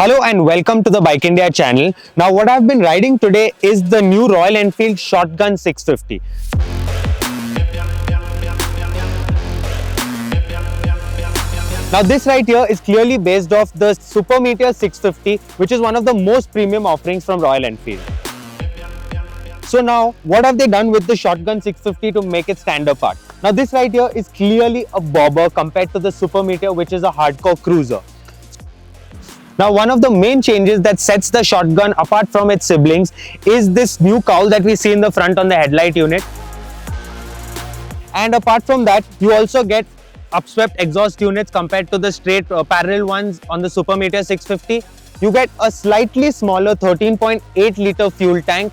Hello and welcome to the Bike India channel. Now what I've been riding today is the new Royal Enfield Shotgun 650. Now this right here is clearly based off the Super Meteor 650, which is one of the most premium offerings from Royal Enfield. So now what have they done with the Shotgun 650 to make it stand apart? Now this right here is clearly a bobber compared to the Super Meteor, which is a hardcore cruiser. Now, one of the main changes that sets the Shotgun apart from its siblings is this new cowl that we see in the front on the headlight unit. And apart from that, you also get upswept exhaust units compared to the straight parallel ones on the Super Meteor 650. You get a slightly smaller 13.8 litre fuel tank.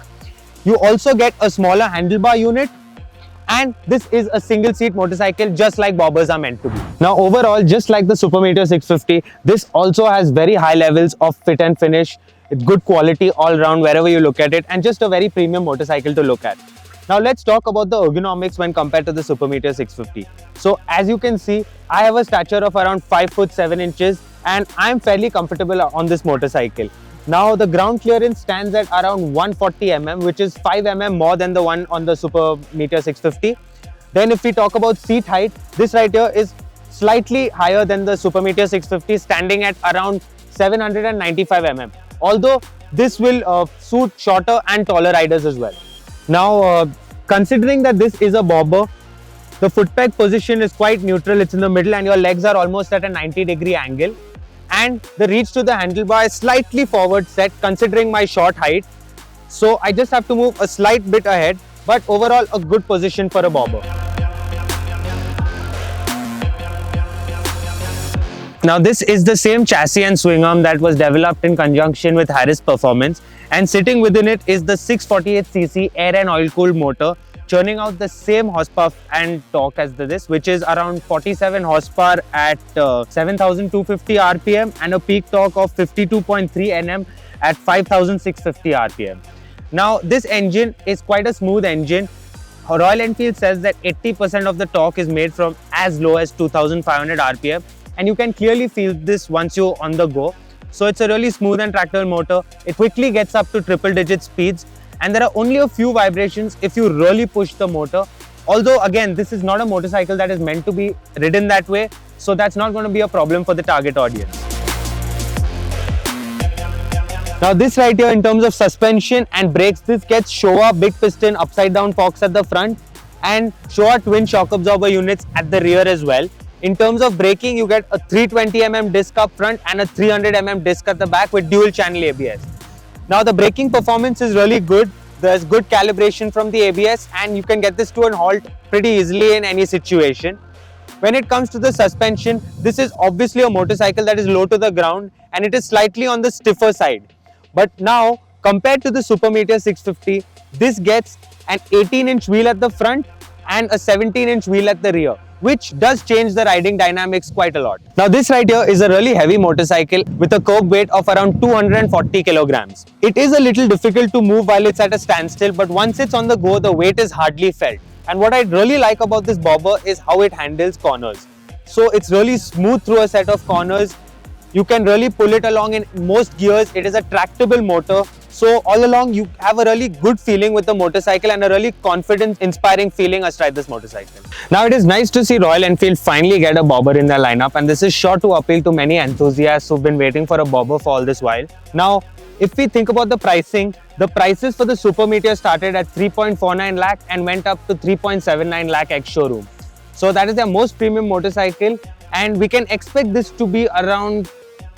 You also get a smaller handlebar unit. And this is a single seat motorcycle just like bobbers are meant to be. Now overall, just like the Super Meteor 650, this also has very high levels of fit and finish. It's good quality all around wherever you look at it, and just a very premium motorcycle to look at. Now let's talk about the ergonomics when compared to the Super Meteor 650. So as you can see, I have a stature of around 5 foot 7 inches and I'm fairly comfortable on this motorcycle. Now the ground clearance stands at around 140 mm, which is 5 mm more than the one on the Super Meteor 650. Then if we talk about seat height, this right here is slightly higher than the Super Meteor 650, standing at around 795 mm. Although this will suit shorter and taller riders as well. Now considering that this is a bobber, the foot peg position is quite neutral. It's in the middle and your legs are almost at a 90-degree angle. And the reach to the handlebar is slightly forward set considering my short height. So I just have to move a slight bit ahead, but overall a good position for a bobber. Now this is the same chassis and swing arm that was developed in conjunction with Harris Performance, and sitting within it is the 648cc air and oil cooled motor, churning out the same horsepower and torque as this, which is around 47 horsepower at 7,250 RPM and a peak torque of 52.3 Nm at 5,650 RPM. Now this engine is quite a smooth engine. Royal Enfield says that 80% of the torque is made from as low as 2,500 RPM, and you can clearly feel this once you're on the go. So it's a really smooth and tractable motor. It quickly gets up to triple-digit speeds. And there are only a few vibrations if you really push the motor. Although again, this is not a motorcycle that is meant to be ridden that way, so that's not going to be a problem for the target audience. Now this right here, in terms of suspension and brakes, this gets Showa big piston upside down forks at the front and Showa twin shock absorber units at the rear as well. In terms of braking, you get a 320 mm disc up front and a 300 mm disc at the back with dual channel ABS. Now the braking performance is really good. There's good calibration from the ABS and you can get this to a halt pretty easily in any situation. When it comes to the suspension, this is obviously a motorcycle that is low to the ground and it is slightly on the stiffer side. But now compared to the Super Meteor 650, this gets an 18-inch wheel at the front and a 17-inch wheel at the rear, which does change the riding dynamics quite a lot. Now this right here is a really heavy motorcycle with a curb weight of around 240 kilograms. It is a little difficult to move while it's at a standstill, but once it's on the go, the weight is hardly felt. And what I really like about this bobber is how it handles corners. So it's really smooth through a set of corners. You can really pull it along in most gears. It is a tractable motor. So all along you have a really good feeling with the motorcycle and a really confidence inspiring feeling astride this motorcycle. Now it is nice to see Royal Enfield finally get a bobber in their lineup, and this is sure to appeal to many enthusiasts who've been waiting for a bobber for all this while. Now if we think about the pricing, the prices for the Super Meteor started at 3.49 lakh and went up to 3.79 lakh ex-showroom. So that is their most premium motorcycle, and we can expect this to be around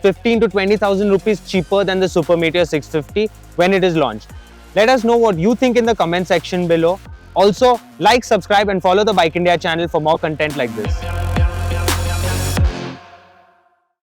15 to 20,000 rupees cheaper than the Super Meteor 650 when it is launched. Let us know what you think in the comment section below. Also, like, subscribe and follow the Bike India channel for more content like this.